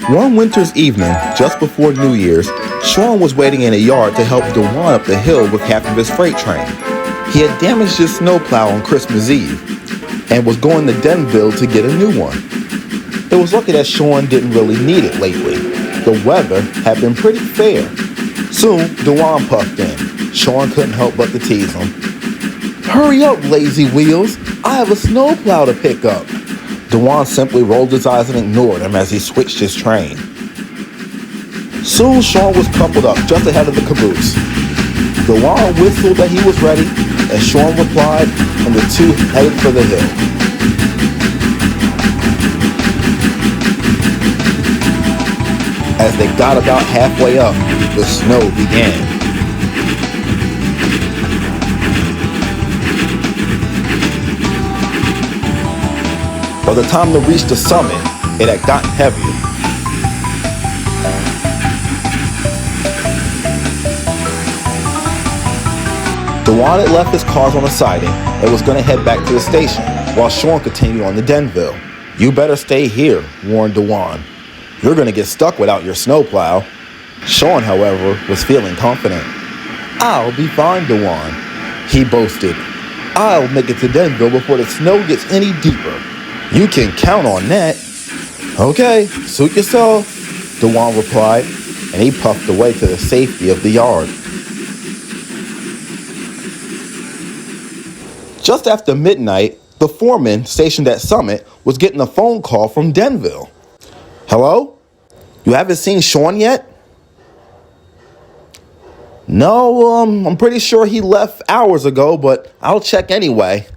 One winter's evening, just before New Year's, Shaun was waiting in a yard to help Dewan up the hill with half of his freight train. He had damaged his snowplow on Christmas Eve and was going to Denville to get a new one. It was lucky that Shaun didn't really need it lately. The weather had been pretty fair. Soon, Dewan puffed in. Shaun couldn't help but to tease him. "Hurry up, lazy wheels. I have a snowplow to pick up." Dewan simply rolled his eyes and ignored him as he switched his train. Soon, Shaun was coupled up just ahead of the caboose. Dewan whistled that he was ready, and Shaun replied, and the two headed for the hill. As they got about halfway up, the snow began. By the time they reached the summit, it had gotten heavier. Dewan had left his cars on the siding and was going to head back to the station, while Shaun continued on to Denville. "You better stay here," warned Dewan. "You're going to get stuck without your snowplow." Shaun, however, was feeling confident. "I'll be fine, Dewan," he boasted. "I'll make it to Denville before the snow gets any deeper." "You can count on that." "Okay, suit yourself," Dewan replied, and he puffed away to the safety of the yard. Just after midnight, the foreman stationed at Summit was getting a phone call from Denville. "Hello? You haven't seen Shaun yet?" "No, I'm pretty sure he left hours ago, but I'll check anyway."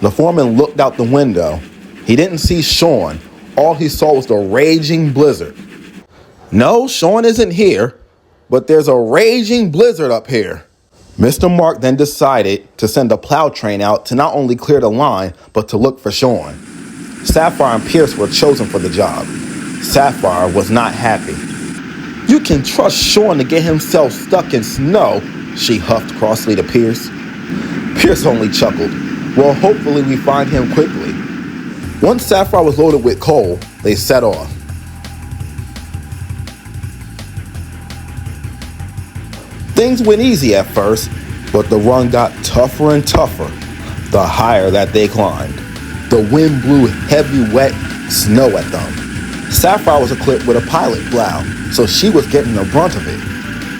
The foreman looked out the window. He didn't see Shaun. All he saw was the raging blizzard. "No, Shaun isn't here, but there's a raging blizzard up here." Mr. Mark then decided to send a plow train out to not only clear the line, but to look for Shaun. Sapphire and Pierce were chosen for the job. Sapphire was not happy. "You can trust Shaun to get himself stuck in snow," she huffed crossly to Pierce. Pierce only chuckled. "Well, hopefully we find him quickly." Once Sapphire was loaded with coal, they set off. Things went easy at first, but the run got tougher and tougher the higher that they climbed. The wind blew heavy, wet snow at them. Sapphire was equipped with a pilot plow, so she was getting the brunt of it.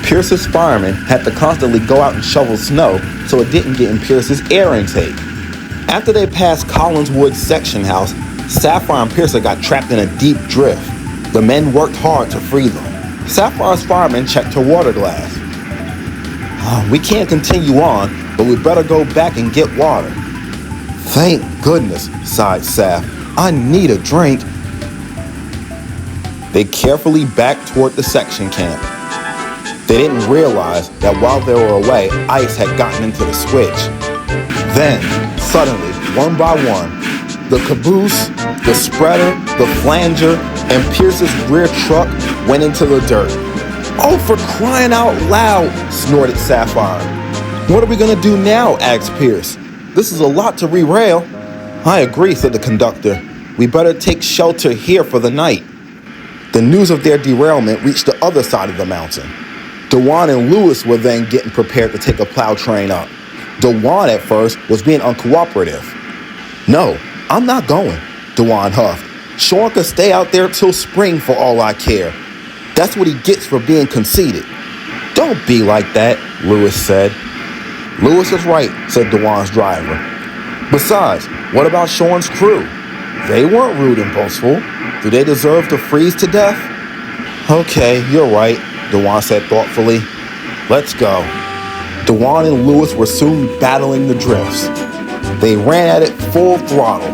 Pierce's fireman had to constantly go out and shovel snow so it didn't get in Pierce's air intake. After they passed Collinswood's section house, Sapphire and Pierce got trapped in a deep drift. The men worked hard to free them. Sapphire's fireman checked her water glass. "We can't continue on, but we better go back and get water." "Thank goodness," sighed Saph. "I need a drink." They carefully backed toward the section camp. They didn't realize that while they were away, ice had gotten into the switch. Then, suddenly, one by one, the caboose, the spreader, the flanger, and Pierce's rear truck went into the dirt. "Oh, for crying out loud," snorted Sapphire. "What are we going to do now?" asked Pierce. "This is a lot to re-rail." "I agree," said the conductor. "We better take shelter here for the night." The news of their derailment reached the other side of the mountain. Dewan and Lewis were then getting prepared to take a plow train up. Dewan at first was being uncooperative. "No, I'm not going," Dewan huffed. "Shaun could stay out there till spring for all I care. That's what he gets for being conceited." "Don't be like that," Lewis said. "Lewis is right," said Dewan's driver. "Besides, what about Shaun's crew? They weren't rude and boastful. Do they deserve to freeze to death?" "Okay, you're right," Dewan said thoughtfully. Let's go. Dewan and Lewis were soon battling the drifts. They ran at it full throttle.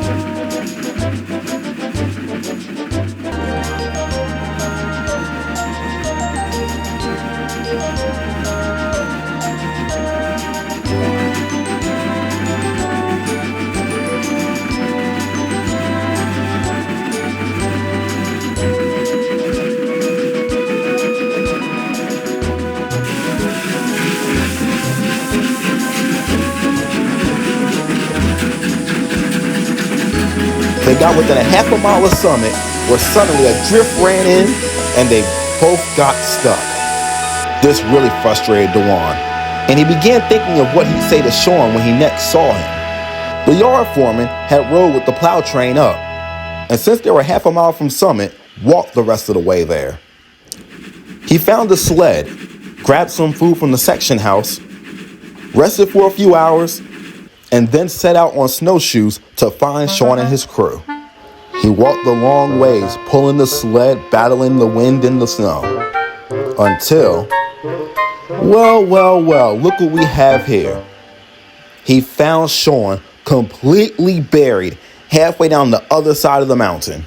They got within a half a mile of Summit, where suddenly a drift ran in and they both got stuck. This really frustrated Dewan, and he began thinking of what he'd say to Shaun when he next saw him. The yard foreman had rode with the plow train up, and since they were half a mile from Summit, walked the rest of the way there. He found a sled, grabbed some food from the section house, rested for a few hours, and then set out on snowshoes to find Shaun and his crew. He walked the long ways, pulling the sled, battling the wind and the snow, until, well, look what we have here. He found Shaun completely buried halfway down the other side of the mountain.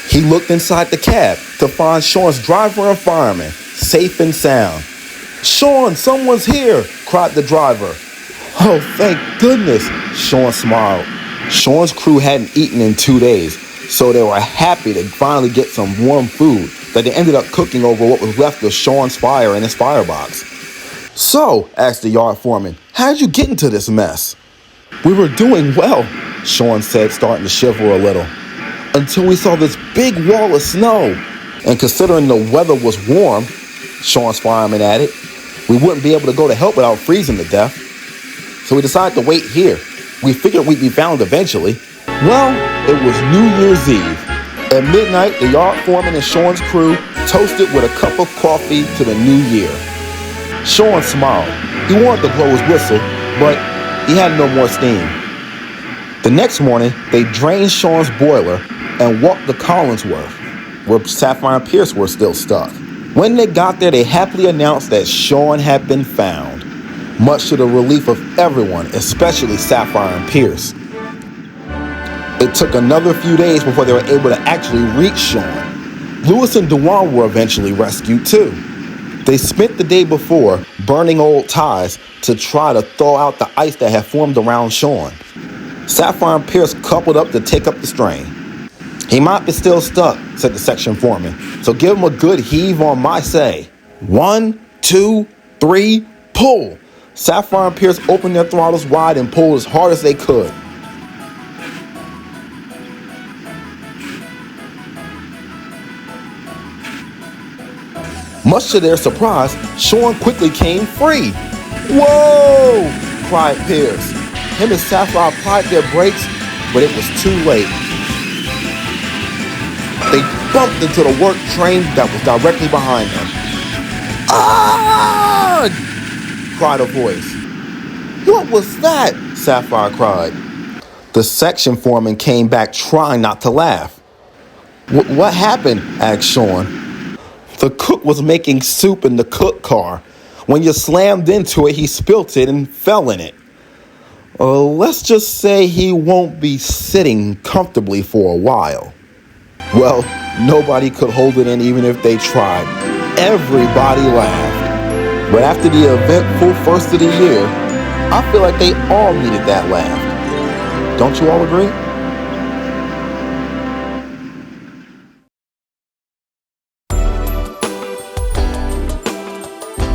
He looked inside the cab to find Shaun's driver and fireman, safe and sound. "Shaun, someone's here," cried the driver. "Oh, thank goodness," Shaun smiled. Shaun's crew hadn't eaten in 2 days, so they were happy to finally get some warm food that they ended up cooking over what was left of Shaun's fire in his firebox. "So," asked the yard foreman, "how did you get into this mess?" "We were doing well," Shaun said, starting to shiver a little, "until we saw this big wall of snow. And considering the weather was warm," Shaun's fireman added, "we wouldn't be able to go to help without freezing to death. So we decided to wait here. We figured we'd be found eventually." Well, it was New Year's Eve. At midnight, the yard foreman and Shaun's crew toasted with a cup of coffee to the new year. Shaun smiled. He wanted to blow his whistle, but he had no more steam. The next morning, they drained Shaun's boiler and walked to Collinsworth, where Sapphire and Pierce were still stuck. When they got there, they happily announced that Shaun had been found, much to the relief of everyone, especially Sapphire and Pierce. It took another few days before they were able to actually reach Shaun. Lewis and Dewan were eventually rescued too. They spent the day before burning old ties to try to thaw out the ice that had formed around Shaun. Sapphire and Pierce coupled up to take up the strain. "He might be still stuck," said the section foreman, "so give him a good heave on my say. 1, 2, 3, pull." Sapphire and Pierce opened their throttles wide and pulled as hard as they could. Much to their surprise, Shaun quickly came free. "Whoa!" cried Pierce. Him and Sapphire applied their brakes, but it was too late. They bumped into the work train that was directly behind them. "Ah!" cried a voice. "What was that?" Sapphire cried. The section foreman came back trying not to laugh. What happened?" asked Shaun. "The cook was making soup in the cook car. When you slammed into it, he spilt it and fell in it. Let's just say he won't be sitting comfortably for a while." Well, nobody could hold it in even if they tried. Everybody laughed. But after the eventful first of the year, I feel like they all needed that laugh. Don't you all agree?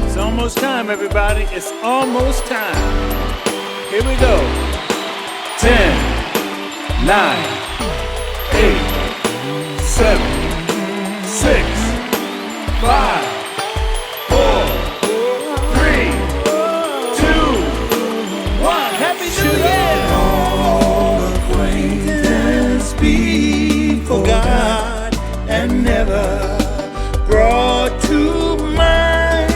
It's almost time, everybody. It's almost time. Here we go. 10, 9, 8, 7, 6, 5, 4, 3, 2, 1. Happy New Year! All acquaintance be forgot and never brought to mind.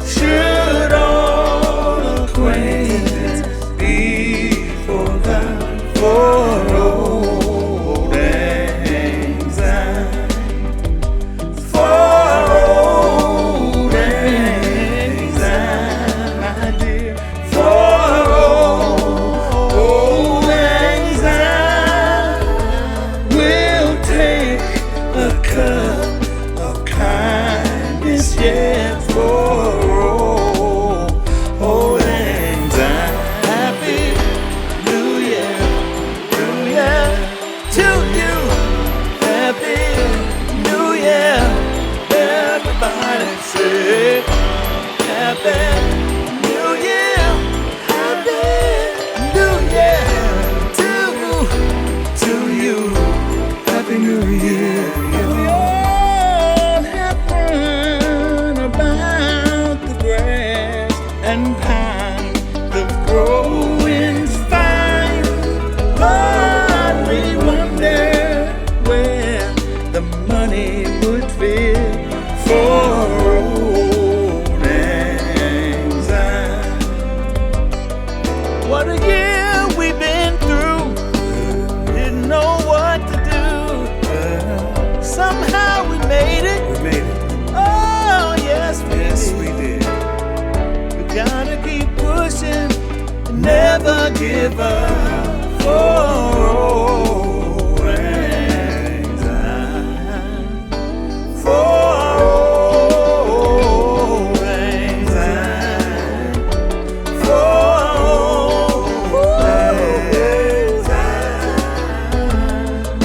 Should all acquaintance be forgot for old lang syne? For and pine. The growing's fine, but we wonder where the money would fit for old anxiety. What a year we've been through, didn't know what to do. Somehow we made it. Oh, yes, we did. We gotta keep pushing, never give up for old anxiety. For old anxiety. For old anxiety.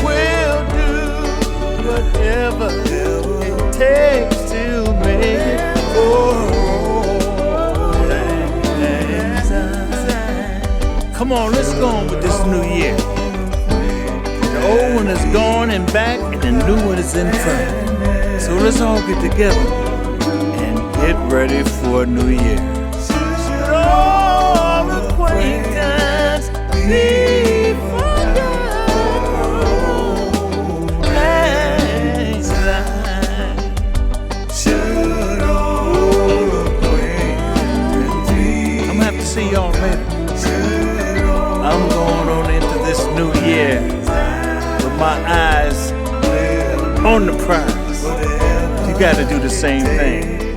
We'll do whatever it takes to make it for old anxiety. Come on, let's go on with this new year. The old one is gone and back, and the new one is in front. So let's all get together and get ready for a new year. Should all acquaintance be forgotten? Anxiety. Should all acquaintance be? I'm gonna have to see y'all later. I'm going on into this new year with my eyes on the prize. You gotta do the same thing.